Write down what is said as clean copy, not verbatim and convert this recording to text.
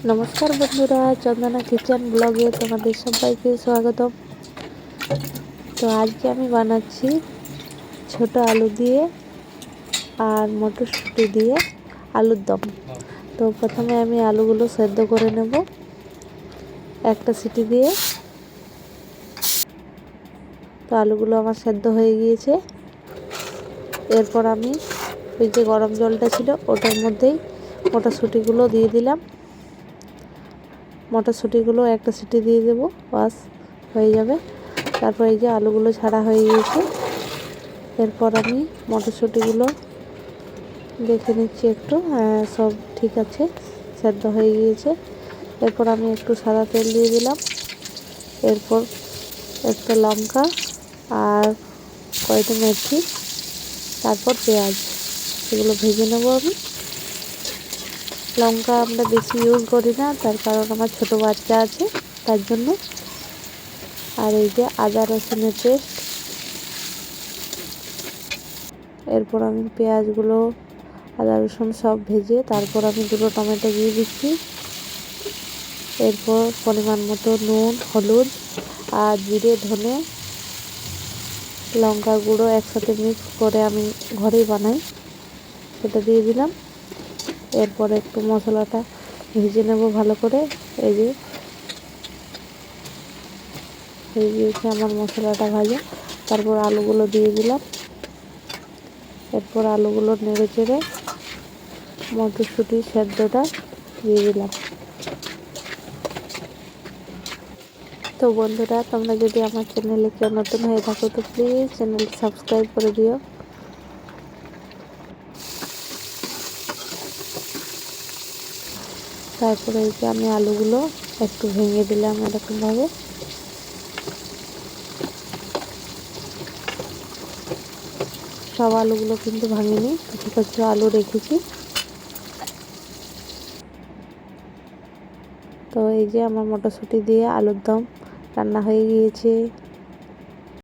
নমস্কার বন্ধুরা, চন্দনা কিচেন ব্লগে তোমাদের সবাইকে স্বাগতম। তো আজকে আমি বানাচ্ছি ছোট আলু দিয়ে আর মটরশুঁটি দিয়ে আলুর দম। তো প্রথমে আমি আলুগুলো সেদ্ধ করে নেব একটা সিটি দিয়ে। তো আলুগুলো আমার সেদ্ধ হয়ে গিয়েছে। এরপর আমি ওই যে গরম জলটা ছিল ওটার মধ্যেই মটরশুঁটিগুলো দিয়ে দিলাম। মটরশুঁটিগুলো একটা সিটি দিয়ে দেবো, বাস হয়ে যাবে। তারপর এই যে আলুগুলো ছাড়া হয়ে গিয়েছে। এরপর আমি মটরশুঁটিগুলো দেখে নিচ্ছি একটু, হ্যাঁ সব ঠিক আছে, সেদ্ধ হয়ে গিয়েছে। এরপর আমি একটু সাদা তেল দিয়ে দিলাম। এরপর একটা লঙ্কা আর কয়েকটা মেথি, তারপর পেঁয়াজ, এগুলো ভেজে নেব আমি। লঙ্কা আমরা বেশি ইউজ করি না, তার কারণ আমার ছোট বাচ্চা আছে তার জন্য। আর এই যে আদা রসুনের পেস্ট। এরপর আমি পেঁয়াজগুলো আদা রসুন সব ভেজে তারপর আমি দুটো টমেটো দিয়ে দিচ্ছি। এরপর পরিমাণ মতো নুন, হলুদ আর জিরে, ধনে, লঙ্কার গুঁড়ো একসাথে মিক্স করে আমি ঘরেই বানাই, সেটা দিয়ে দিলাম। এরপর একটু মশলাটা ভেজে নেব ভালো করে। এই যে হয়ে গিয়েছে আমার মশলাটা ভাজা। তারপর আলুগুলো দিয়ে দিলাম। এরপর আলুগুলো নেড়ে চেড়ে মটরশুঁটি সেদ্ধটা দিয়ে দিলাম। তো বন্ধুরা, তোমরা যদি আমার চ্যানেলে কেউ নতুন হয়ে থাকো তো প্লিজ চ্যানেলটি সাবস্ক্রাইব করে দিও। তারপরে এই যে আমি আলুগুলো একটু ভেঙে দিলাম এরকমভাবে। সব আলুগুলো কিন্তু ভাঙিনি, কিছু কিছু আলু রেখেছি। তো এই যে আমার মটরশুঁটি দিয়ে আলুর দম রান্না হয়ে গিয়েছে।